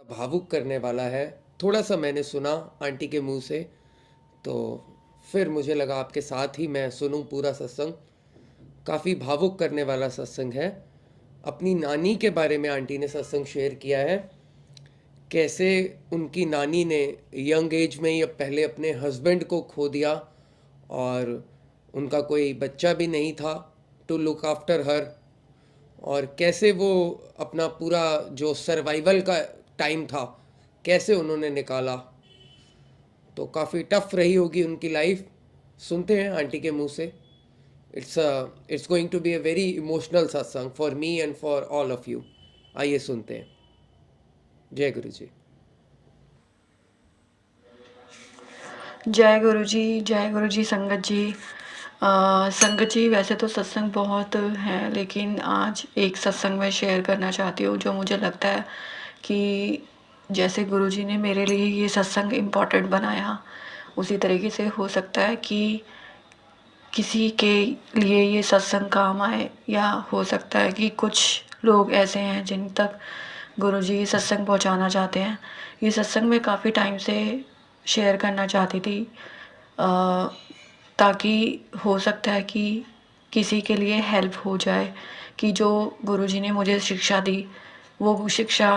भावुक करने वाला है। थोड़ा-सा मैंने सुना आंटी के मुँह से, तो फिर मुझे लगा आपके साथ ही मैं सुनूँ पूरा सत्संग। काफ़ी भावुक करने वाला सत्संग है। अपनी नानी के बारे में आंटी ने सत्संग शेयर किया है। कैसे उनकी नानी ने यंग एज में ही पहले अपने हस्बैंड को खो दिया और उनका कोई बच्चा भी नहीं था टू लुक आफ्टर हर, और कैसे वो अपना पूरा जो सर्वाइवल का टाइम था कैसे उन्होंने निकाला। तो काफ़ी टफ रही होगी उनकी लाइफ। सुनते हैं आंटी के मुंह से। It's going to be a very emotional satsang for me and for all of you. आइए सुनते हैं। जय गुरु जी। जय गुरु जी संगत जी। संगत जी, वैसे तो सत्संग बहुत हैं, लेकिन आज एक सत्संग मैं शेयर करना चाहती हूँ जो मुझे लगता है कि जैसे गुरु जी ने मेरे लिए ये सत्संग इम्पोर्टेंट बनाया, उसी तरीके से हो सकता है कि किसी के लिए ये सत्संग काम आए, या हो सकता है कि कुछ लोग ऐसे हैं जिन तक गुरु जी ये सत्संग पहुँचाना चाहते हैं। ये सत्संग मैं काफ़ी टाइम से शेयर करना चाहती थी, ताकि हो सकता है कि किसी के लिए हेल्प हो जाए, कि जो गुरुजी ने मुझे शिक्षा दी वो शिक्षा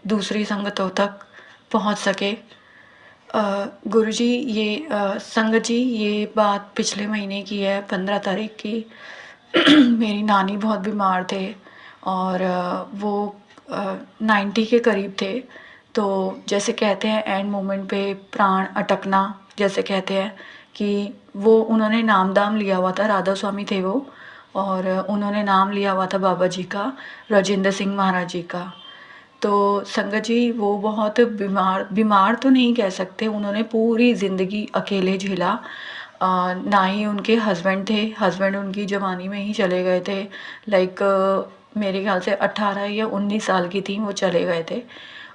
दूसरी संगतों तक पहुंच सके। गुरुजी संगत जी, ये बात पिछले महीने की है, 15 तारीख की। मेरी नानी बहुत बीमार थे और वो 90 के करीब थे। तो जैसे कहते हैं एंड मोमेंट पे प्राण अटकना, जैसे कहते हैं कि वो उन्होंने नाम दाम लिया हुआ था, राधा स्वामी थे वो, और उन्होंने नाम लिया हुआ था बाबा जी का, राजेंद्र सिंह महाराज जी का। तो संगत जी, वो बहुत बीमार तो नहीं कह सकते, उन्होंने पूरी ज़िंदगी अकेले झेला। ना ही उनके हस्बैंड थे, हस्बैंड उनकी जवानी में ही चले गए थे। लाइक मेरे ख्याल से 18 या 19 साल की थी वो चले गए थे।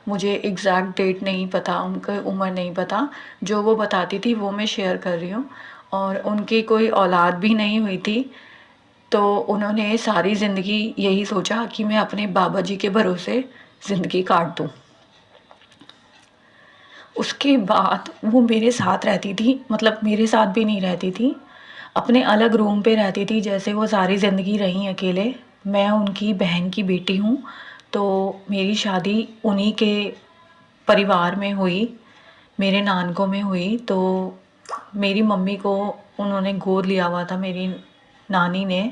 मुझे एग्जैक्ट डेट नहीं पता, उनकी उम्र नहीं पता। जो वो बताती थी वो मैं शेयर कर रही हूँ। और उनकी कोई औलाद भी नहीं हुई थी। तो उन्होंने सारी ज़िंदगी यही सोचा कि मैं अपने बाबा जी के भरोसे ज़िंदगी काट दूँ। उसके बाद वो मेरे साथ रहती थी, मतलब मेरे साथ भी नहीं रहती थी, अपने अलग रूम पे रहती थी। जैसे वो सारी ज़िंदगी रहीं अकेले। मैं उनकी बहन की बेटी हूँ, तो मेरी शादी उन्हीं के परिवार में हुई, मेरे नानकों में हुई। तो मेरी मम्मी को उन्होंने गोद लिया हुआ था, मेरी नानी ने।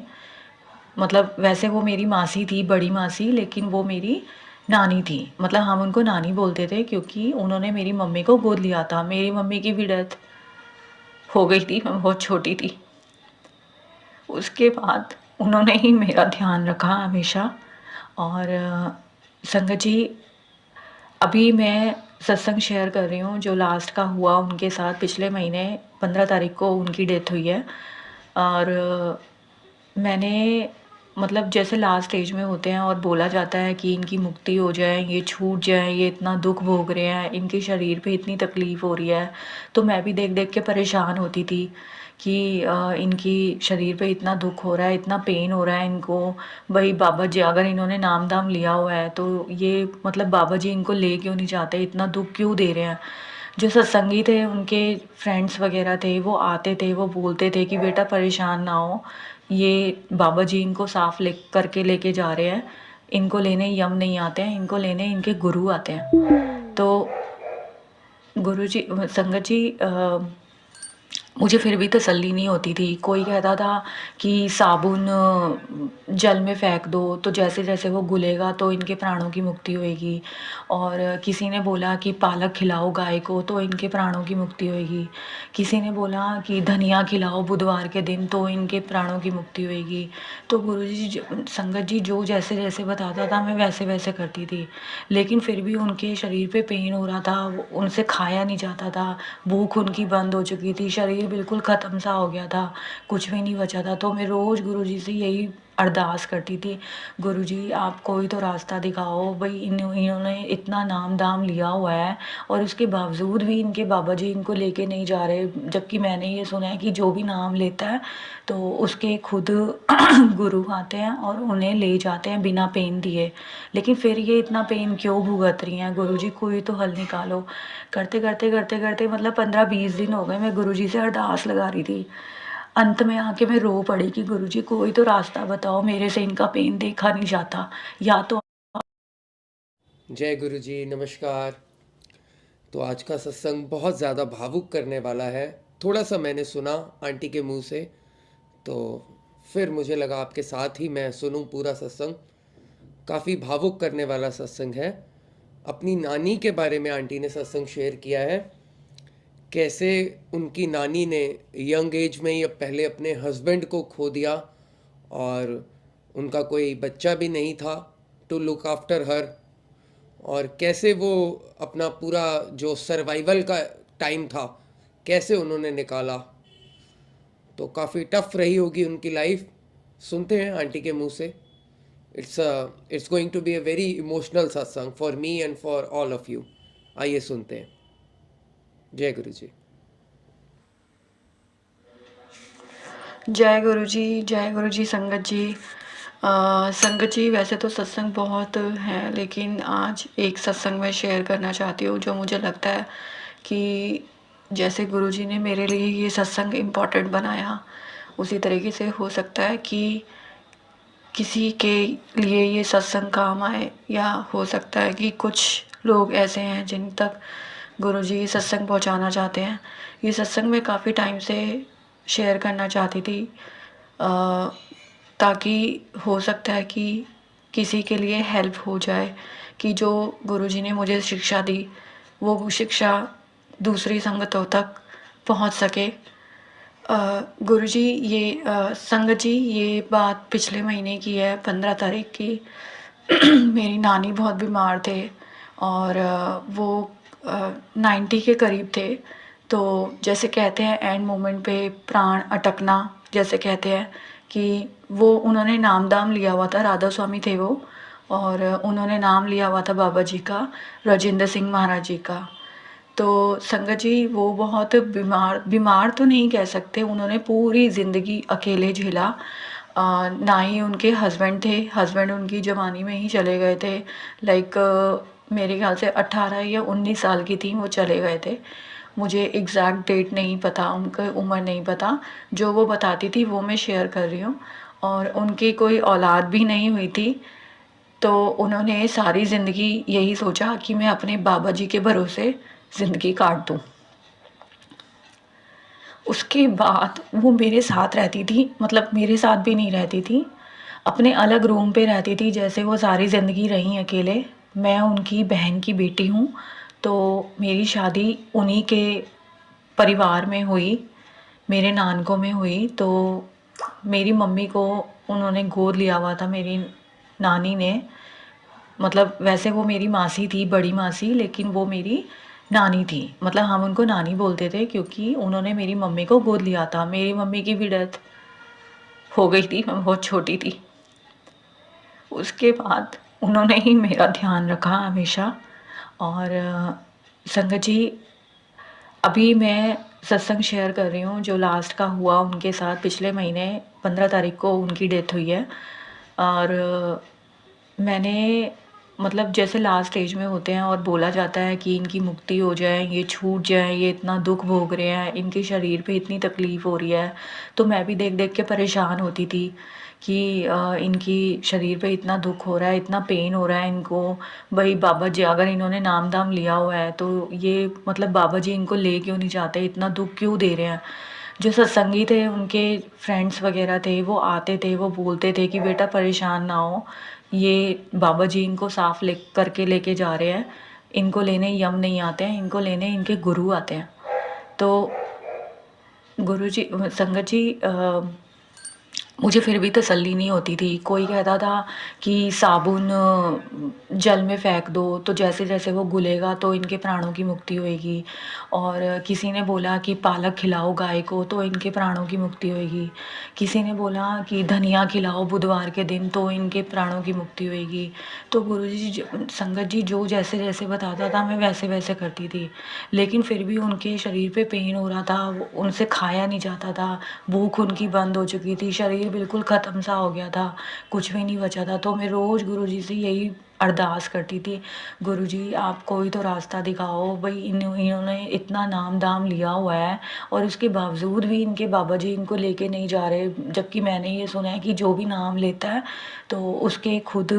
मतलब वैसे वो मेरी मासी थी, बड़ी मासी, लेकिन वो मेरी नानी थी। मतलब हम उनको नानी बोलते थे क्योंकि उन्होंने मेरी मम्मी को गोद लिया था। मेरी मम्मी की भी डेथ हो गई थी, मैं बहुत छोटी थी। उसके बाद उन्होंने ही मेरा ध्यान रखा हमेशा। और संगत जी, अभी मैं सत्संग शेयर कर रही हूँ जो लास्ट का हुआ उनके साथ। पिछले महीने 15 तारीख को उनकी डेथ हुई है। और मैंने, मतलब जैसे लास्ट स्टेज में होते हैं और बोला जाता है कि इनकी मुक्ति हो जाए, ये छूट जाए, ये इतना दुख भोग रहे हैं, इनके शरीर पे इतनी तकलीफ़ हो रही है। तो मैं भी देख देख के परेशान होती थी कि इनकी शरीर पे इतना दुख हो रहा है, इतना पेन हो रहा है इनको। भाई बाबा जी, अगर इन्होंने नाम दाम लिया हुआ है तो ये मतलब बाबा जी इनको ले क्यों नहीं जाते, इतना दुख क्यों दे रहे हैं। जो सत्संगी थे, उनके फ्रेंड्स वगैरह थे, वो आते थे, वो बोलते थे कि बेटा परेशान ना हो, ये बाबा जी इनको साफ ले करके लेके जा रहे हैं। इनको लेने यम नहीं आते हैं, इनको लेने इनके गुरु आते हैं। तो गुरु जी, संगत जी, मुझे फिर भी तसल्ली नहीं होती थी। कोई कहता था कि साबुन जल में फेंक दो तो जैसे जैसे वो घुलेगा तो इनके प्राणों की मुक्ति होएगी। और किसी ने बोला कि पालक खिलाओ गाय को तो इनके प्राणों की मुक्ति होएगी। किसी ने बोला कि धनिया खिलाओ बुधवार के दिन तो इनके प्राणों की मुक्ति होएगी। तो गुरुजी संगत जी जो जैसे जैसे बताता था मैं वैसे वैसे करती थी। लेकिन फिर भी उनके शरीर पे पेन हो रहा था, उनसे खाया नहीं जाता था, भूख उनकी बंद हो चुकी थी, शरीर बिल्कुल ख़त्म सा हो गया था, कुछ भी नहीं बचा था। तो मैं रोज़ गुरुजी से यही अरदास करती थी, गुरुजी आप कोई तो रास्ता दिखाओ भई, इन्होंने इतना नाम दाम लिया हुआ है और उसके बावजूद भी इनके बाबा जी इनको लेके नहीं जा रहे। जबकि मैंने ये सुना है कि जो भी नाम लेता है तो उसके खुद गुरु आते हैं और उन्हें ले जाते हैं बिना पेन दिए। लेकिन फिर ये इतना पेन क्यों भुगत रही हैं? गुरुजी कोई तो हल निकालो। करते मतलब 15-20 दिन हो गए मैं गुरुजी से अरदास लगा रही थी। अंत में आके मैं रो पड़ी कि गुरुजी कोई तो रास्ता बताओ, मेरे से इनका पेन देखा नहीं जाता, या तो जय गुरु जी, नमस्कार। तो आज का सत्संग बहुत ज़्यादा भावुक करने वाला है। थोड़ा सा मैंने सुना आंटी के मुंह से, तो फिर मुझे लगा आपके साथ ही मैं सुनूं पूरा सत्संग। काफ़ी भावुक करने वाला सत्संग है। अपनी नानी के बारे में आंटी ने सत्संग शेयर किया है, कैसे उनकी नानी ने यंग एज में ही पहले अपने हस्बैंड को खो दिया और उनका कोई बच्चा भी नहीं था टू लुक आफ्टर हर, और कैसे वो अपना पूरा जो सर्वाइवल का टाइम था कैसे उन्होंने निकाला। तो काफ़ी टफ रही होगी उनकी लाइफ। सुनते हैं आंटी के मुंह से। It's going to be a very emotional satsang for me and for all of you. आइए सुनते हैं। जय गुरु जी। जय गुरु जी संगत जी। संगत जी, वैसे तो सत्संग बहुत हैं, लेकिन आज एक सत्संग मैं शेयर करना चाहती हूँ जो मुझे लगता है कि जैसे गुरु जी ने मेरे लिए ये सत्संग इम्पोर्टेंट बनाया, उसी तरीके से हो सकता है कि किसी के लिए ये सत्संग काम आए, या हो सकता है कि कुछ लोग ऐसे हैं जिन तक गुरुजी ये सत्संग पहुंचाना चाहते हैं। ये सत्संग मैं काफ़ी टाइम से शेयर करना चाहती थी, ताकि हो सकता है कि किसी के लिए हेल्प हो जाए, कि जो गुरुजी ने मुझे शिक्षा दी वो शिक्षा दूसरी संगतों तक पहुंच सके। गुरुजी ये संगत जी, ये बात पिछले महीने की है, 15 तारीख की। मेरी नानी बहुत बीमार थे और वो 90 के करीब थे। तो जैसे कहते हैं एंड मोमेंट पे प्राण अटकना, जैसे कहते हैं कि वो उन्होंने नाम दाम लिया हुआ था, राधा स्वामी थे वो, और उन्होंने नाम लिया हुआ था बाबा जी का, राजेंद्र सिंह महाराज जी का। तो संगत जी वो बहुत बीमार तो नहीं कह सकते, उन्होंने पूरी ज़िंदगी अकेले झेला। ना ही उनके हस्बैंड थे, हस्बैंड उनकी जवानी में ही चले गए थे। लाइक मेरे ख्याल से 18 या 19 साल की थी वो चले गए थे। मुझे एग्जैक्ट डेट नहीं पता, उनकी उम्र नहीं पता, जो वो बताती थी वो मैं शेयर कर रही हूँ। और उनकी कोई औलाद भी नहीं हुई थी, तो उन्होंने सारी ज़िंदगी यही सोचा कि मैं अपने बाबा जी के भरोसे ज़िंदगी काट दूँ। उसके बाद वो मेरे साथ रहती थी, मतलब मेरे साथ भी नहीं रहती थी, अपने अलग रूम पे रहती थी। जैसे वो सारी ज़िंदगी रहीं अकेले। मैं उनकी बहन की बेटी हूँ, तो मेरी शादी उन्हीं के परिवार में हुई, मेरे नानकों में हुई। तो मेरी मम्मी को उन्होंने गोद लिया हुआ था, मेरी नानी ने। मतलब वैसे वो मेरी मासी थी, बड़ी मासी, लेकिन वो मेरी नानी थी। मतलब हम उनको नानी बोलते थे क्योंकि उन्होंने मेरी मम्मी को गोद लिया था। मेरी मम्मी की भी डेथ हो गई थी, मैं बहुत छोटी थी। उसके बाद उन्होंने ही मेरा ध्यान रखा हमेशा। और संगत जी, अभी मैं सत्संग शेयर कर रही हूँ जो लास्ट का हुआ उनके साथ। पिछले महीने 15 तारीख को उनकी डेथ हुई है। और मैंने, मतलब जैसे लास्ट स्टेज में होते हैं और बोला जाता है कि इनकी मुक्ति हो जाए, ये छूट जाए, ये इतना दुख भोग रहे हैं, इनके शरीर पे इतनी तकलीफ़ हो रही है। तो मैं भी देख देख के परेशान होती थी कि इनकी शरीर पे इतना दुख हो रहा है, इतना पेन हो रहा है इनको। भाई बाबा जी अगर इन्होंने नाम दाम लिया हुआ है तो ये मतलब बाबा जी इनको ले क्यों नहीं जाते, इतना दुख क्यों दे रहे हैं। जो सत्संगी थे, उनके फ्रेंड्स वगैरह थे, वो आते थे, वो बोलते थे कि बेटा परेशान ना हो, ये बाबा जी इनको साफ ले करके लेके जा रहे हैं, इनको लेने यम नहीं आते हैं, इनको लेने इनके गुरु आते हैं। तो गुरु जी, संगत जी, मुझे फिर भी तसल्ली नहीं होती थी। कोई कहता था कि साबुन जल में फेंक दो, तो जैसे-जैसे वो घुलेगा तो इनके प्राणों की मुक्ति होएगी। और किसी ने बोला कि पालक खिलाओ गाय को तो इनके प्राणों की मुक्ति होएगी। किसी ने बोला कि धनिया खिलाओ बुधवार के दिन तो इनके प्राणों की मुक्ति होएगी। तो गुरुजी संगत जी जो जैसे-जैसे बताता था मैं वैसे-वैसे करती थी। लेकिन फिर भी उनके शरीर पे पेन हो रहा था, उनसे खाया नहीं जाता था, भूख उनकी बंद हो चुकी थी, शरीर बिल्कुल ख़त्म सा हो गया था, कुछ भी नहीं बचा था। तो मैं रोज़ गुरुजी से यही अरदास करती थी, गुरुजी आप कोई तो रास्ता दिखाओ, भई इन्होंने इतना नाम-दाम लिया हुआ है और उसके बावजूद भी इनके बाबा जी इनको लेके नहीं जा रहे। जबकि मैंने ये सुना है कि जो भी नाम लेता है तो उसके खुद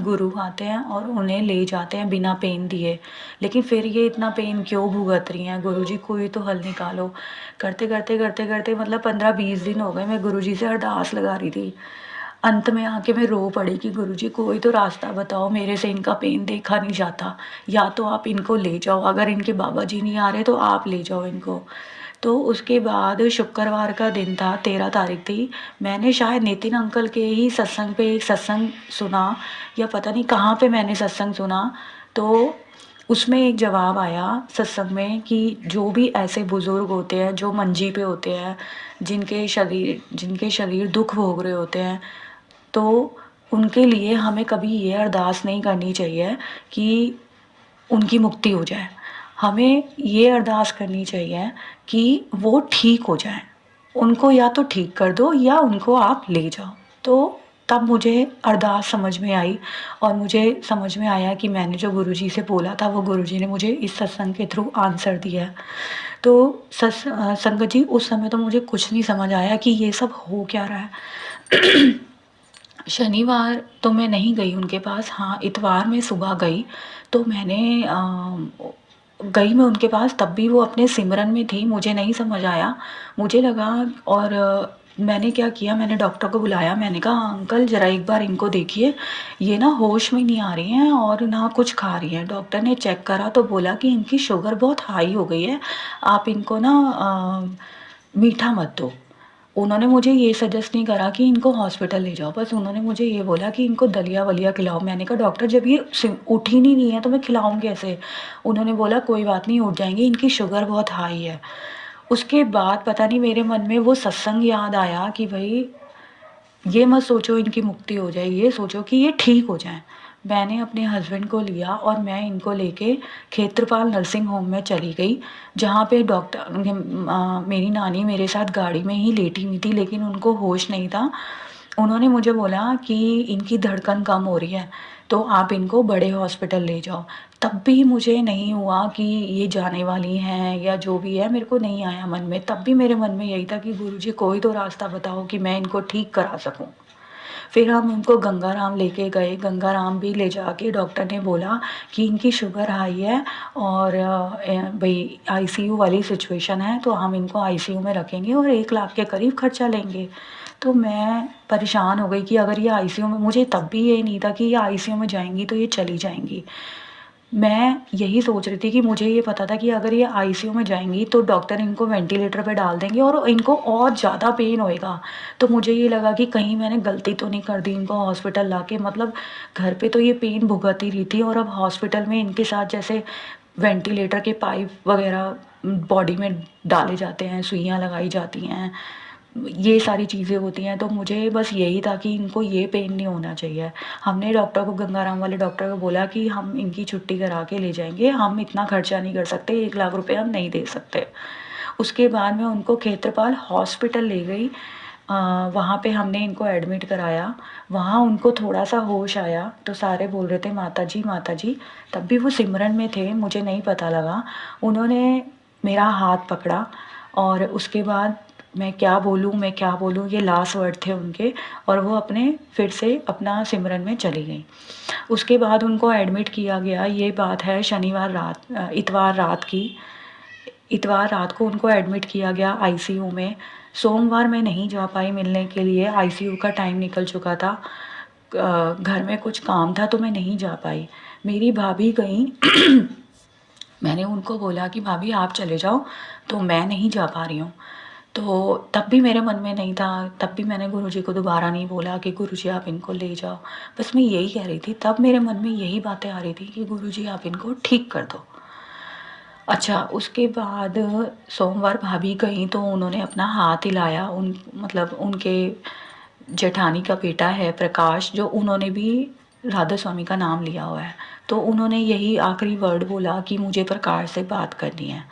गुरु आते हैं और उन्हें ले जाते हैं बिना पेन दिए। लेकिन फिर ये इतना पेन क्यों भुगत रही हैं? गुरुजी कोई तो हल निकालो। करते-करते मतलब 15-20 दिन हो गए मैं गुरुजी से अरदास लगा रही थी। अंत में आके मैं रो पड़ी कि गुरुजी कोई तो रास्ता बताओ, मेरे से इनका पेन देखा नहीं जाता। या तो आप इनको ले जाओ, अगर इनके बाबा जी नहीं आ रहे तो आप ले जाओ इनको। तो उसके बाद शुक्रवार का दिन था, 13 तारीख थी। मैंने शायद नितिन अंकल के ही सत्संग पे एक सत्संग सुना या पता नहीं कहाँ पे मैंने सत्संग सुना। तो उसमें एक जवाब आया सत्संग में कि जो भी ऐसे बुज़ुर्ग होते हैं, जो मंजी पे होते हैं, जिनके शरीर दुःख भोग रहे होते हैं, तो उनके लिए हमें कभी ये अरदास नहीं करनी चाहिए कि उनकी मुक्ति हो जाए। हमें ये अरदास करनी चाहिए कि वो ठीक हो जाएँ। उनको या तो ठीक कर दो या उनको आप ले जाओ। तो तब मुझे अरदास समझ में आई और मुझे समझ में आया कि मैंने जो गुरुजी से बोला था वो गुरुजी ने मुझे इस सत्संग के थ्रू आंसर दिया है। तो संगत जी उस समय तो मुझे कुछ नहीं समझ आया कि ये सब हो क्या रहा है। शनिवार तो मैं नहीं गई उनके पास, हाँ, इतवार मैं सुबह गई, तो गई मैं उनके पास तब भी वो अपने सिमरन में थी, मुझे नहीं समझ आया। मुझे लगा और मैंने क्या किया, मैंने डॉक्टर को बुलाया, मैंने कहा अंकल ज़रा एक बार इनको देखिए, ये ना होश में नहीं आ रही हैं और ना कुछ खा रही हैं। डॉक्टर ने चेक करा तो बोला कि इनकी शुगर बहुत हाई हो गई है, आप इनको ना मीठा मत दो। उन्होंने मुझे ये सजेस्ट नहीं करा कि इनको हॉस्पिटल ले जाओ, बस उन्होंने मुझे ये बोला कि इनको दलिया-वलिया खिलाओ। मैंने कहा डॉक्टर जब ये उठ ही नहीं है तो मैं खिलाऊँ कैसे? उन्होंने बोला कोई बात नहीं उठ जाएँगी, इनकी शुगर बहुत हाई है। उसके बाद पता नहीं मेरे मन में वो सत्संग याद आया कि भई ये मत सोचो इनकी मुक्ति हो जाए, ये सोचो कि ये ठीक हो जाएँ। मैंने अपने हस्बैंड को लिया और मैं इनको लेके खेत्रपाल नर्सिंग होम में चली गई, जहाँ पे मेरी नानी मेरे साथ गाड़ी में ही लेटी हुई थी लेकिन उनको होश नहीं था। उन्होंने मुझे बोला कि इनकी धड़कन कम हो रही है, तो आप इनको बड़े हॉस्पिटल ले जाओ। तब भी मुझे नहीं हुआ कि ये जाने वाली हैं या जो भी है, मेरे को नहीं आया मन में। तब भी मेरे मन में यही था कि गुरुजी कोई तो रास्ता बताओ कि मैं इनको ठीक करा सकूँ। फिर हम इनको गंगाराम लेके गए, गंगाराम भी ले जाके डॉक्टर ने बोला कि इनकी शुगर हाई है और भई आईसीयू वाली सिचुएशन है, तो हम इनको आईसीयू में रखेंगे और 1 लाख के करीब खर्चा लेंगे। तो मैं परेशान हो गई कि अगर ये आईसीयू में, मुझे तब भी ये नहीं था कि ये आईसीयू में जाएँगी तो ये चली जाएँगी। मैं यही सोच रही थी कि मुझे ये पता था कि अगर ये आईसीयू में जाएँगी तो डॉक्टर इनको वेंटिलेटर पे डाल देंगे और इनको और ज़्यादा पेन होएगा। तो मुझे ये लगा कि कहीं मैंने गलती तो नहीं कर दी इनको हॉस्पिटल लाके, मतलब घर पे तो ये पेन भुगत ही रही थी और अब हॉस्पिटल में इनके साथ जैसे वेंटिलेटर के पाइप वग़ैरह बॉडी में डाले जाते हैं, सुइयाँ लगाई जाती हैं, ये सारी चीज़ें होती हैं। तो मुझे बस यही था कि इनको ये पेन नहीं होना चाहिए। हमने डॉक्टर को, गंगाराम वाले डॉक्टर को बोला कि हम इनकी छुट्टी करा के ले जाएँगे, हम इतना खर्चा नहीं कर सकते, 1 लाख रुपए हम नहीं दे सकते। उसके बाद मैं उनको खेत्रपाल हॉस्पिटल ले गई। वहाँ पे हमने इनको एडमिट कराया, वहाँ उनको थोड़ा-सा होश आया, तो सारे बोल रहे थे माताजी, माताजी। तब भी वो सिमरन में थे, मुझे नहीं पता लगा। उन्होंने मेरा हाथ पकड़ा और उसके बाद मैं क्या बोलूँ, ये लास्ट वर्ड थे उनके और वो अपने फिर से अपना सिमरन में चली गईं। उसके बाद उनको एडमिट किया गया, ये बात है इतवार रात की। इतवार रात को उनको एडमिट किया गया आईसीयू में। सोमवार मैं नहीं जा पाई मिलने के लिए, आईसीयू का टाइम निकल चुका था। घर में कुछ काम था तो मैं नहीं जा पाई। मेरी भाभी गईं। मैंने उनको बोला कि भाभी आप चले जाओ, तो मैं नहीं जा पा रही हूँ। तो तब भी मेरे मन में नहीं था, तब भी मैंने गुरुजी को दोबारा नहीं बोला कि गुरुजी आप इनको ले जाओ। बस मैं यही कह रही थी, तब मेरे मन में यही बातें आ रही थी कि गुरुजी आप इनको ठीक कर दो। अच्छा, उसके बाद सोमवार भाभी गईं तो उन्होंने अपना हाथ हिलाया, मतलब उनके जेठानी का बेटा है प्रकाश, जो उन्होंने भी राधा स्वामी का नाम लिया हुआ है। तो उन्होंने यही आखिरी वर्ड बोला कि मुझे प्रकाश से बात करनी है।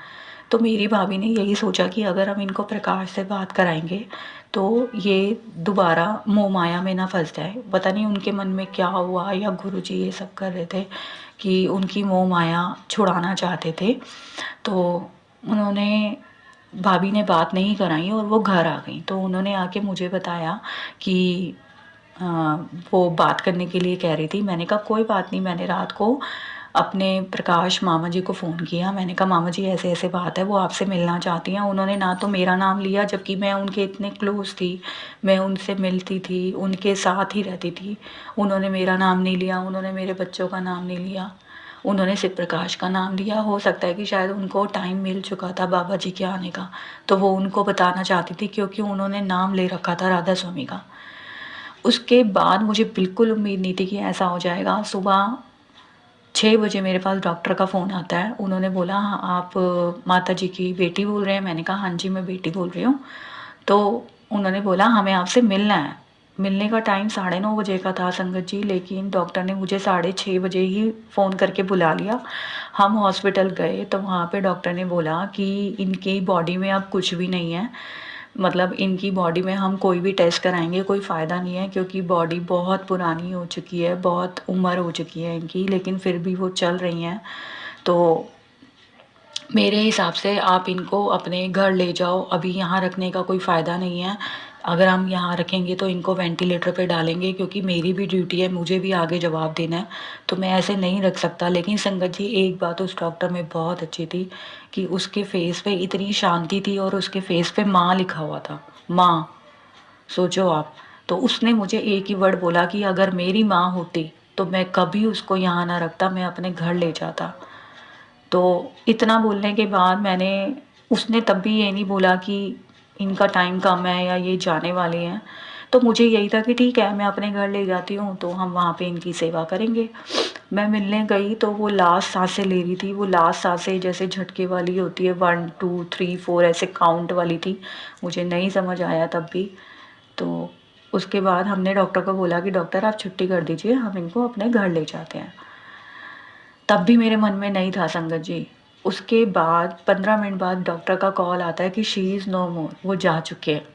तो मेरी भाभी ने यही सोचा कि अगर हम इनको प्रकाश से बात कराएंगे तो ये दोबारा मोह माया में ना फंस जाए। पता नहीं उनके मन में क्या हुआ, या गुरुजी ये सब कर रहे थे कि उनकी मोह माया छुड़ाना चाहते थे। तो उन्होंने भाभी ने बात नहीं कराई और वो घर आ गई। तो उन्होंने आके मुझे बताया कि अ, वो बात करने के लिए कह रही थी। मैंने कहा कोई बात नहीं। मैंने रात को अपने प्रकाश मामा जी को फ़ोन किया। मैंने कहा मामा जी ऐसे ऐसे बात है, वो आपसे मिलना चाहती हैं। उन्होंने ना तो मेरा नाम लिया, जबकि मैं उनके इतने क्लोज़ थी, मैं उनसे मिलती थी, उनके साथ ही रहती थी। उन्होंने मेरा नाम नहीं लिया, उन्होंने मेरे बच्चों का नाम नहीं लिया, उन्होंने सिर्फ प्रकाश का नाम लिया। हो सकता है कि शायद उनको टाइम मिल चुका था बाबा जी के आने का, तो वो उनको बताना चाहती थी, क्योंकि उन्होंने नाम ले रखा था राधा स्वामी का। उसके बाद मुझे बिल्कुल उम्मीद नहीं थी कि ऐसा हो जाएगा। सुबह 6 बजे मेरे पास डॉक्टर का फ़ोन आता है। उन्होंने बोला हाँ, आप माता जी की बेटी बोल रहे हैं? मैंने कहा हाँ जी, मैं बेटी बोल रही हूँ। तो उन्होंने बोला हमें आपसे मिलना है। मिलने का टाइम 9:30 बजे का था संगत जी, लेकिन डॉक्टर ने मुझे 6:30 बजे ही फ़ोन करके बुला लिया। हम हॉस्पिटल गए तो वहाँ पे डॉक्टर ने बोला कि इनकी बॉडी में अब कुछ भी नहीं है। मतलब इनकी बॉडी में हम कोई भी टेस्ट कराएँगे कोई फ़ायदा नहीं है, क्योंकि बॉडी बहुत पुरानी हो चुकी है, बहुत उम्र हो चुकी है इनकी, लेकिन फिर भी वो चल रही हैं। तो मेरे हिसाब से आप इनको अपने घर ले जाओ, अभी यहाँ रखने का कोई फ़ायदा नहीं है। अगर हम यहाँ रखेंगे तो इनको वेंटिलेटर पे डालेंगे, क्योंकि मेरी भी ड्यूटी है, मुझे भी आगे जवाब देना है, तो मैं ऐसे नहीं रख सकता। लेकिन संगत जी एक बात उस डॉक्टर में बहुत अच्छी थी कि उसके फेस पे इतनी शांति थी और उसके फेस पे माँ लिखा हुआ था, माँ। सोचो आप। तो उसने मुझे एक ही वर्ड बोला कि अगर मेरी माँ होती तो मैं कभी उसको यहाँ ना रखता, मैं अपने घर ले जाता। तो इतना बोलने के बाद उसने तब भी ये नहीं बोला कि इनका टाइम कम है या ये जाने वाले हैं। तो मुझे यही था कि ठीक है, मैं अपने घर ले जाती हूँ तो हम वहाँ पे इनकी सेवा करेंगे। मैं मिलने गई तो वो लास्ट साँसें ले रही थी। वो लास्ट साँसें जैसे झटके वाली होती है, 1 2 3 4 ऐसे काउंट वाली थी। मुझे नहीं समझ आया तब भी। तो उसके बाद हमने डॉक्टर को बोला कि डॉक्टर आप छुट्टी कर दीजिए, हम इनको अपने घर ले जाते हैं। तब भी मेरे मन में नहीं था संगत जी। उसके बाद 15 मिनट बाद डॉक्टर का कॉल आता है कि शी इज़ नो मोर, वो जा चुके हैं।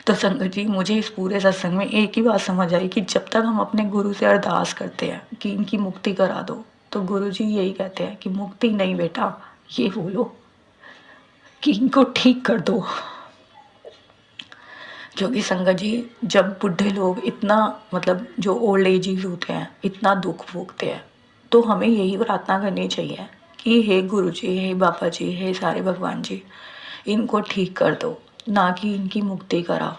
तो संगत जी मुझे इस पूरे सत्संग में एक ही बात समझ आई कि जब तक हम अपने गुरु से अरदास करते हैं कि इनकी मुक्ति करा दो, तो गुरु जी यही कहते हैं कि मुक्ति नहीं बेटा, ये बोलो कि इनको ठीक कर दो। क्योंकि संगत जी जब बुढ़े लोग इतना, मतलब जो ओल्ड एजीज होते हैं, इतना दुख भोगते हैं, तो हमें यही प्रार्थना करनी चाहिए कि हे गुरु जी, हे बाबा जी, हे सारे भगवान जी, इनको ठीक कर दो, ना कि इनकी मुक्ति कराओ।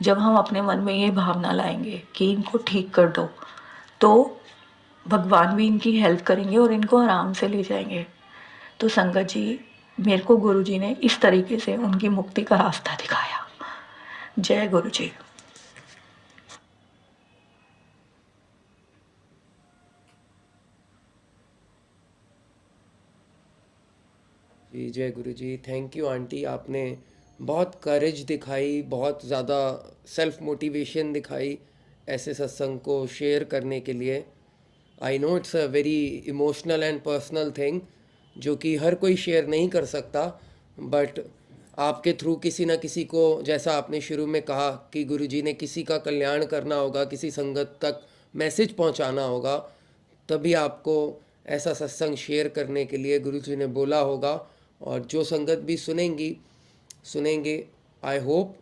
जब हम अपने मन में ये भावना लाएंगे कि इनको ठीक कर दो, तो भगवान भी इनकी हेल्प करेंगे और इनको आराम से ले जाएंगे। तो संगत जी मेरे को गुरु जी ने इस तरीके से उनकी मुक्ति का रास्ता दिखाया। जय गुरु जी। जी, जय गुरु जी। थैंक यू आंटी, आपने बहुत करेज दिखाई, बहुत ज़्यादा सेल्फ मोटिवेशन दिखाई ऐसे सत्संग को शेयर करने के लिए। I know it's a very emotional and personal thing जो कि हर कोई शेयर नहीं कर सकता, बट आपके थ्रू किसी ना किसी को, जैसा आपने शुरू में कहा कि गुरुजी ने किसी का कल्याण करना होगा, किसी संगत तक मैसेज पहुंचाना होगा, तभी आपको ऐसा सत्संग शेयर करने के लिए गुरुजी ने बोला होगा। और जो संगत भी सुनेंगे, आई होप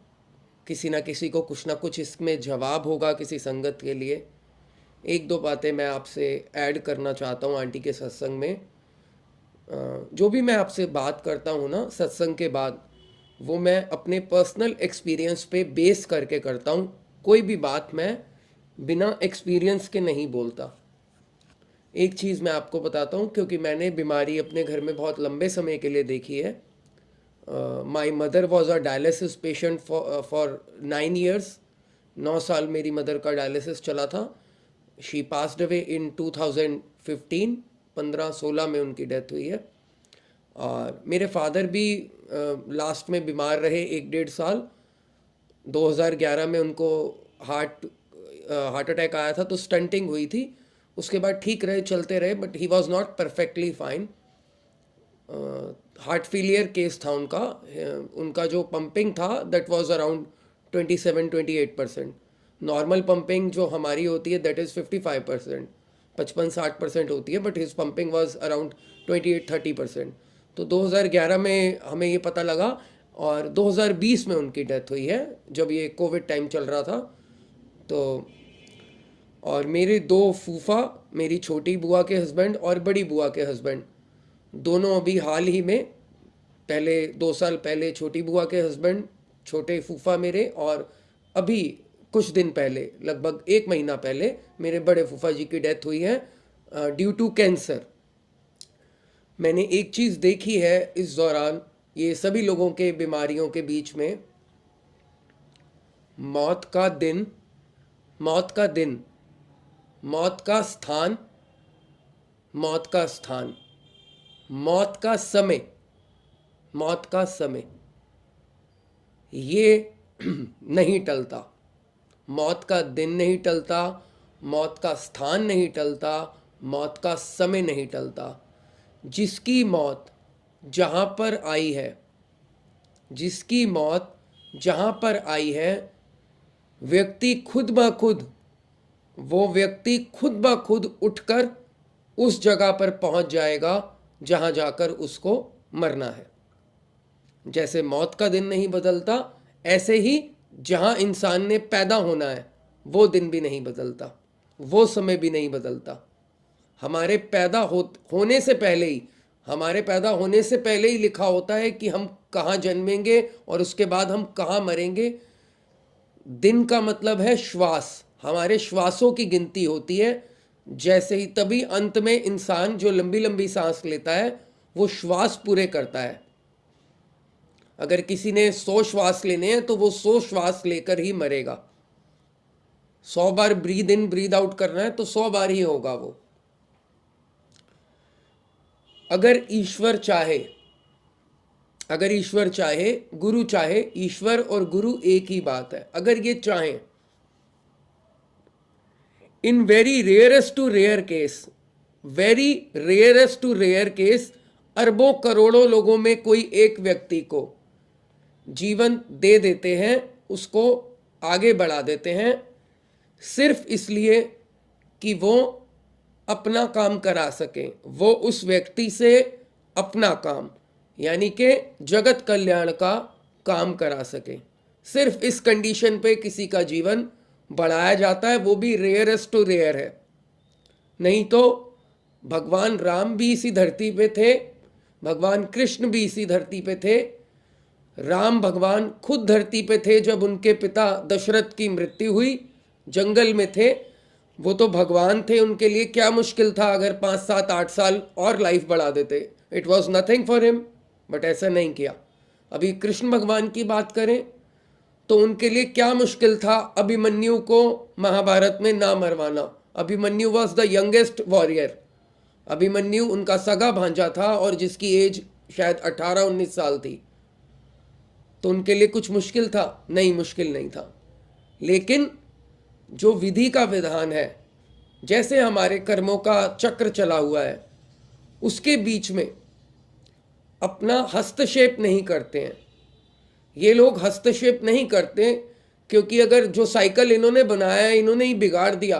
किसी ना किसी को कुछ ना कुछ इसमें जवाब होगा किसी संगत के लिए। एक दो बातें मैं आपसे ऐड करना चाहता हूँ आंटी के सत्संग में। जो भी मैं आपसे बात करता हूँ ना सत्संग के बाद, वो मैं अपने पर्सनल एक्सपीरियंस पे बेस करके करता हूँ। कोई भी बात मैं बिना एक्सपीरियंस के नहीं बोलता। एक चीज़ मैं आपको बताता हूँ, क्योंकि मैंने बीमारी अपने घर में बहुत लंबे समय के लिए देखी है। My mother was a dialysis patient for 9 years. 9 साल मेरी मदर का डायलिसिस चला था. She passed away in 2015. 15-16 में उनकी डेथ हुई है. और मेरे फादर भी लास्ट में बीमार रहे 1-1.5 साल. 2011 में उनको हार्ट अटैक आया था, तो स्टंटिंग हुई थी. उसके बाद ठीक रहे, चलते रहे, but he was not perfectly fine. Heart failure case था उनका. उनका जो पंपिंग था that was around 27-28%. Normal pumping जो हमारी होती है दैट इज़ 55%, 55-60% होती है, but his pumping was around 28-30%. तो 2011 में हमें ये पता लगा, और 2020 में उनकी डेथ हुई है जब ये कोविड टाइम चल रहा था. तो और मेरे 2 फूफा, मेरी छोटी बुआ के हस्बैंड और बड़ी बुआ के हस्बैंड, दोनों अभी हाल ही में, पहले 2 साल पहले छोटी बुआ के हस्बैंड, छोटे फूफा मेरे, और अभी कुछ दिन पहले, लगभग 1 महीना पहले, मेरे बड़े फूफा जी की डेथ हुई है ड्यू टू कैंसर. मैंने एक चीज़ देखी है इस दौरान, ये सभी लोगों के बीमारियों के बीच में, मौत का दिन, मौत का दिन, मौत का स्थान, मौत का स्थान, मौत का समय, मौत का समय, ये नहीं टलता. मौत का दिन नहीं टलता, मौत का स्थान नहीं टलता, मौत का समय नहीं टलता. जिसकी मौत जहाँ पर आई है, जिसकी मौत जहाँ पर आई है, व्यक्ति खुद ब खुद, वो व्यक्ति खुद ब खुद उठकर उस जगह पर पहुंच जाएगा जहां जाकर उसको मरना है. जैसे मौत का दिन नहीं बदलता, ऐसे ही जहां इंसान ने पैदा होना है वो दिन भी नहीं बदलता, वो समय भी नहीं बदलता. हमारे पैदा होने से पहले ही, हमारे पैदा होने से पहले ही लिखा होता है कि हम कहाँ जन्मेंगे और उसके बाद हम कहाँ मरेंगे. दिन का मतलब है श्वास, हमारे श्वासों की गिनती होती है. जैसे ही तभी अंत में इंसान जो लंबी लंबी सांस लेता है वो श्वास पूरे करता है. अगर किसी ने 100 श्वास लेने हैं तो वो 100 श्वास लेकर ही मरेगा. 100 बार ब्रीद इन ब्रीद आउट करना है तो 100 बार ही होगा वो. अगर ईश्वर चाहे, अगर ईश्वर चाहे, गुरु चाहे, ईश्वर और गुरु एक ही बात है. अगर ये चाहें, in very rarest to rare case, very rarest to rare case, अरबों करोड़ों लोगों में कोई एक व्यक्ति को जीवन दे देते हैं, उसको आगे बढ़ा देते हैं, सिर्फ इसलिए कि वो अपना काम करा सकें. वो उस व्यक्ति से अपना काम, यानी कि जगत कल्याण का काम करा सकें. सिर्फ इस कंडीशन पे किसी का जीवन बढ़ाया जाता है, वो भी रेयरेस्ट टू रेयर है. नहीं तो भगवान राम भी इसी धरती पे थे, भगवान कृष्ण भी इसी धरती पे थे. राम भगवान खुद धरती पे थे जब उनके पिता दशरथ की मृत्यु हुई, जंगल में थे. वो तो भगवान थे, उनके लिए क्या मुश्किल था अगर 5, 7, 8 साल और लाइफ बढ़ा देते. It was nothing for him, but ऐसा नहीं किया. अभी कृष्ण भगवान की बात करें तो उनके लिए क्या मुश्किल था अभिमन्यु को महाभारत में ना मरवाना. Abhimanyu was the youngest warrior. Abhimanyu उनका सगा भांजा था और जिसकी एज शायद 18-19 साल थी. तो उनके लिए कुछ मुश्किल था? नहीं, मुश्किल नहीं था. लेकिन जो विधि का विधान है, जैसे हमारे कर्मों का चक्र चला हुआ है, उसके बीच में अपना हस्तक्षेप नहीं करते हैं. ये लोग हस्तक्षेप नहीं करते क्योंकि अगर जो साइकिल इन्होंने बनाया है, इन्होंने ही बिगाड़ दिया,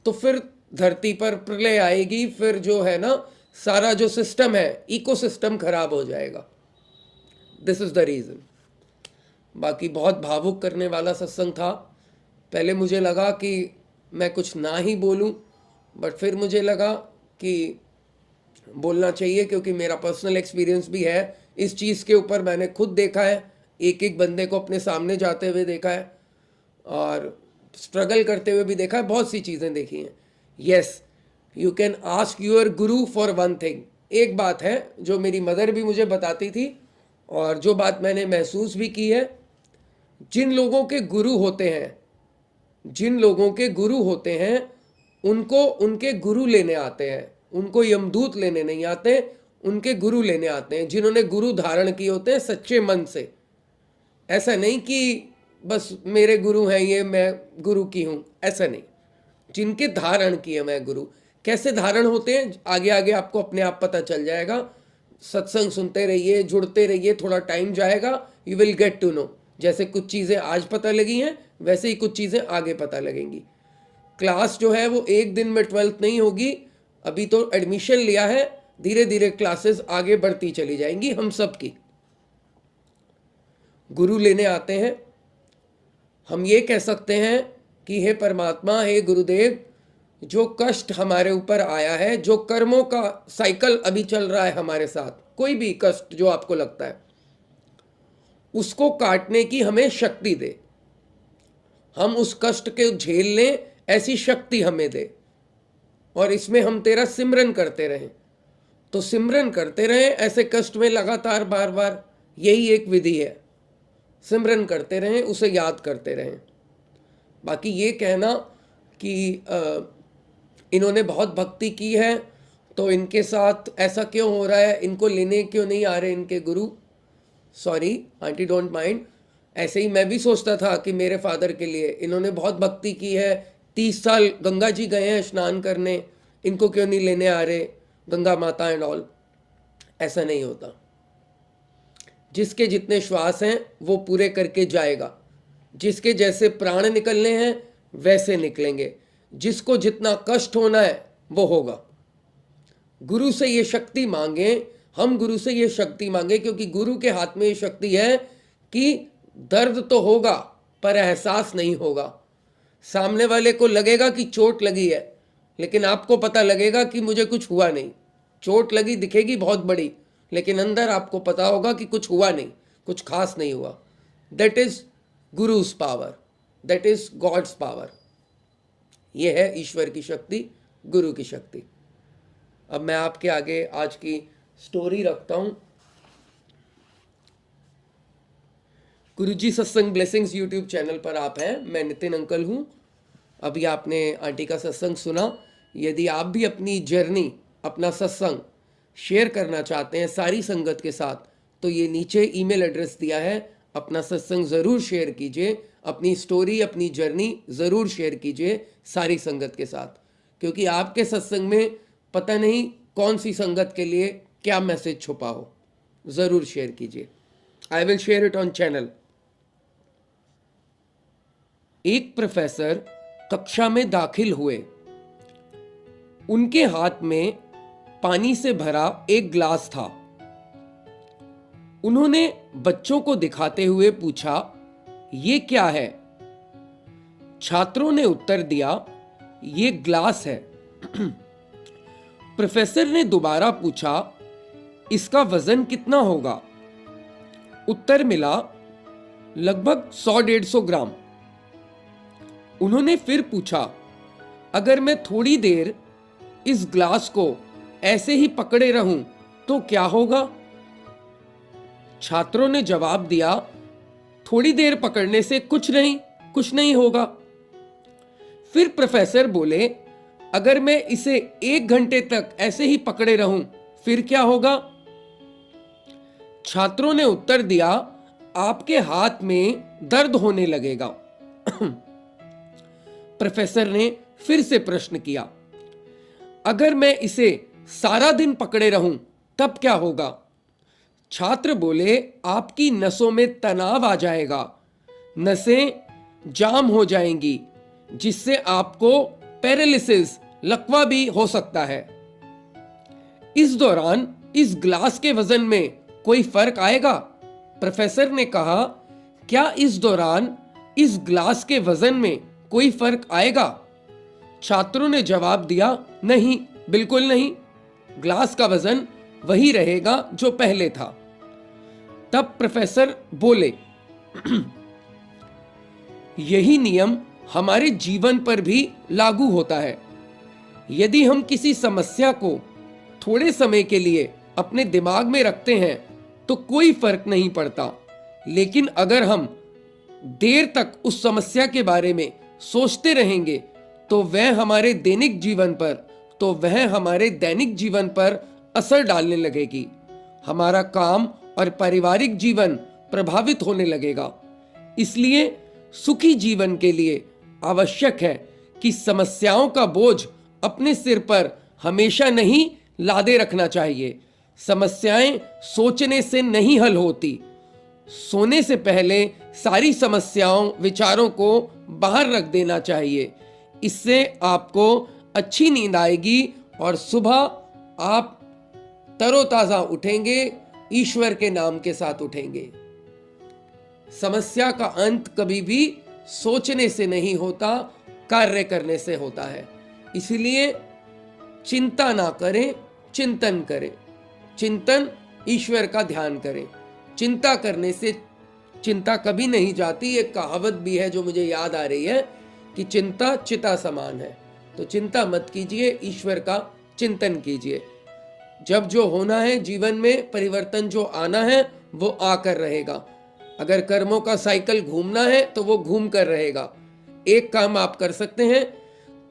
तो फिर धरती पर प्रलय आएगी. फिर जो है ना, सारा जो सिस्टम है, इकोसिस्टम खराब हो जाएगा. This is the reason. बाकी बहुत भावुक करने वाला सत्संग था. पहले मुझे लगा कि मैं कुछ ना ही बोलूं, बट फिर मुझे लगा कि बोलना चाहिए क्योंकि मेरा पर्सनल एक्सपीरियंस भी है इस चीज़ के ऊपर. मैंने खुद देखा है, एक एक बंदे को अपने सामने जाते हुए देखा है और स्ट्रगल करते हुए भी देखा है, बहुत सी चीज़ें देखी हैं. Yes, you can ask your Guru for one thing. एक बात है जो मेरी मदर भी मुझे बताती थी और जो बात मैंने महसूस भी की है, जिन लोगों के गुरु होते हैं, जिन लोगों के गुरु होते हैं, उनको उनके गुरु लेने आते हैं, उनको यमदूत लेने नहीं आते, उनके गुरु लेने आते हैं, जिन्होंने गुरु धारण किए होते हैं सच्चे मन से। ऐसा नहीं कि बस मेरे गुरु हैं ये, मैं गुरु की हूँ, ऐसा नहीं। जिनके धारण किए मैं गुरु। कैसे धारण होते हैं आगे आगे आपको अपने आप पता चल जाएगा। सत्संग सुनते रहिए, जुड़ते रहिए, थोड़ा टाइम जाएगा, you will get to know. जैसे कुछ चीज़ें आज पता लगी हैं, वैसे ही कुछ चीज़ें आगे पता लगेंगी। क्लास जो है वो एक दिन में 12th नहीं होगी, अभी तो एडमिशन लिया है, धीरे धीरे क्लासेस आगे बढ़ती चली जाएंगी हम सब की। गुरु लेने आते हैं, हम ये कह सकते हैं कि हे परमात्मा, हे गुरुदेव, जो कष्ट हमारे ऊपर आया है, जो कर्मों का साइकिल अभी चल रहा है हमारे साथ, कोई भी कष्ट जो आपको लगता है, उसको काटने की हमें शक्ति दे। हम उस कष्ट के झेल लें, ऐसी शक्ति हमें दे। और इसमें हम तेरा सिमरन करते रहें। तो सिमरन करते रहें ऐसे कष्ट में लगातार, बार बार, यही एक विधि है। सिमरन करते रहें, उसे याद करते रहें। बाकी ये कहना कि इन्होंने बहुत भक्ति की है तो इनके साथ ऐसा क्यों हो रहा है, इनको लेने क्यों नहीं आ रहे इनके गुरु, सॉरी आंटी, डोंट माइंड। ऐसे ही मैं भी सोचता था कि मेरे फादर के लिए इन्होंने बहुत भक्ति की है, 30 साल गंगा जी गए हैं स्नान करने, इनको क्यों नहीं लेने आ रहे गंगा माता एंड ऑल। ऐसा नहीं होता। जिसके जितने श्वास हैं वो पूरे करके जाएगा। जिसके जैसे प्राण निकलने हैं वैसे निकलेंगे। जिसको जितना कष्ट होना है वो होगा। गुरु से ये शक्ति मांगे, हम गुरु से ये शक्ति मांगे, क्योंकि गुरु के हाथ में ये शक्ति है कि दर्द तो होगा पर एहसास नहीं होगा। सामने वाले को लगेगा कि चोट लगी है, लेकिन आपको पता लगेगा कि मुझे कुछ हुआ नहीं। चोट लगी दिखेगी बहुत बड़ी, लेकिन अंदर आपको पता होगा कि कुछ हुआ नहीं, कुछ खास नहीं हुआ। That is guru's power, that is god's power. ये है ईश्वर की शक्ति, गुरु की शक्ति। अब मैं आपके आगे आज की स्टोरी रखता हूं। गुरुजी सत्संग ब्लेसिंग्स यूट्यूब चैनल पर आप हैं, मैं नितिन अंकल हूं। अभी आपने आंटी का सत्संग सुना। यदि आप भी अपनी जर्नी, अपना सत्संग शेयर करना चाहते हैं सारी संगत के साथ, तो ये नीचे ईमेल एड्रेस दिया है, अपना सत्संग ज़रूर शेयर कीजिए, अपनी स्टोरी, अपनी जर्नी ज़रूर शेयर कीजिए सारी संगत के साथ। क्योंकि आपके सत्संग में पता नहीं कौन सी संगत के लिए क्या मैसेज छुपा हो। ज़रूर शेयर कीजिए। I will share it on channel. एक प्रोफेसर कक्षा में दाखिल हुए। उनके हाथ में पानी से भरा एक ग्लास था। उन्होंने बच्चों को दिखाते हुए पूछा, ये क्या है? छात्रों ने उत्तर दिया, ये ग्लास है। प्रोफेसर ने दोबारा पूछा, इसका वजन कितना होगा? उत्तर मिला, लगभग 100-150 ग्राम। उन्होंने फिर पूछा, अगर मैं थोड़ी देर इस ग्लास को ऐसे ही पकड़े रहूं तो क्या होगा? छात्रों ने जवाब दिया, थोड़ी देर पकड़ने से कुछ नहीं होगा। फिर प्रोफेसर बोले, अगर मैं इसे 1 घंटे तक ऐसे ही पकड़े रहूं फिर क्या होगा? छात्रों ने उत्तर दिया, आपके हाथ में दर्द होने लगेगा। प्रोफेसर ने फिर से प्रश्न किया, अगर मैं इसे सारा दिन पकड़े रहूं तब क्या होगा? छात्र बोले, आपकी नसों में तनाव आ जाएगा, नसें जाम हो जाएंगी, जिससे आपको पैरालिसिस, लकवा भी हो सकता है। इस दौरान इस ग्लास के वजन में कोई फर्क आएगा? प्रोफेसर ने कहा, क्या इस दौरान इस ग्लास के वजन में कोई फर्क आएगा? छात्रों ने जवाब दिया, नहीं, बिल्कुल नहीं, ग्लास का वजन वही रहेगा जो पहले था। तब प्रोफेसर बोले, यही नियम हमारे जीवन पर भी लागू होता है। यदि हम किसी समस्या को थोड़े समय के लिए अपने दिमाग में रखते हैं तो कोई फर्क नहीं पड़ता। लेकिन अगर हम देर तक उस समस्या के बारे में सोचते रहेंगे तो वह हमारे दैनिक जीवन पर असर डालने लगेगी। हमारा काम और पारिवारिक जीवन प्रभावित होने लगेगा। इसलिए सुखी जीवन के लिए आवश्यक है कि समस्याओं का बोझ अपने सिर पर हमेशा नहीं लादे रखना चाहिए। समस्याएं सोचने से नहीं हल होती। सोने से पहले सारी समस्याओं विचारों को बाहर रख देना चाहिए। इससे आपको अच्छी नींद आएगी और सुबह आप तरोताजा उठेंगे, ईश्वर के नाम के साथ उठेंगे। समस्या का अंत कभी भी सोचने से नहीं होता, कार्य करने से होता है। इसलिए चिंता ना करें, चिंतन करें। चिंतन, ईश्वर का ध्यान करें। चिंता करने से चिंता कभी नहीं जाती। एक कहावत भी है जो मुझे याद आ रही है कि चिंता चिता समान है। तो चिंता मत कीजिए, ईश्वर का चिंतन कीजिए। जब जो होना है जीवन में, परिवर्तन जो आना है वो आकर रहेगा। अगर कर्मों का साइकिल घूमना है तो वो घूम कर रहेगा। एक काम आप कर सकते हैं,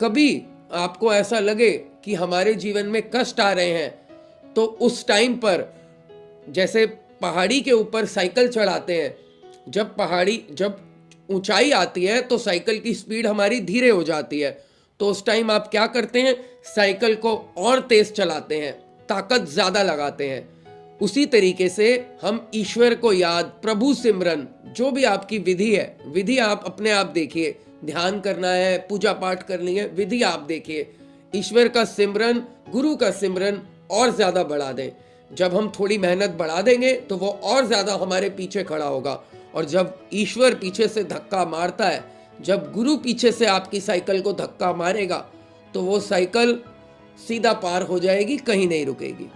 कभी आपको ऐसा लगे कि हमारे जीवन में कष्ट आ रहे हैं तो उस टाइम पर जैसे पहाड़ी के ऊपर साइकिल चढ़ाते हैं, जब ऊंचाई आती है तो साइकिल की स्पीड हमारी धीरे हो जाती है, तो उस टाइम आप क्या करते हैं, साइकिल को और तेज चलाते हैं, ताकत ज्यादा लगाते हैं। उसी तरीके से हम ईश्वर को याद, प्रभु सिमरन, जो भी आपकी विधि है, विधि आप अपने आप देखिए। ध्यान करना है, पूजा पाठ करनी है, विधि आप देखिए। ईश्वर का सिमरन, गुरु का सिमरन और ज्यादा बढ़ा दें। जब हम थोड़ी मेहनत बढ़ा देंगे तो वो और ज्यादा हमारे पीछे खड़ा होगा। और जब ईश्वर पीछे से धक्का मारता है, जब गुरु पीछे से आपकी साइकिल को धक्का मारेगा, तो वो साइकिल सीधा पार हो जाएगी, कहीं नहीं रुकेगी।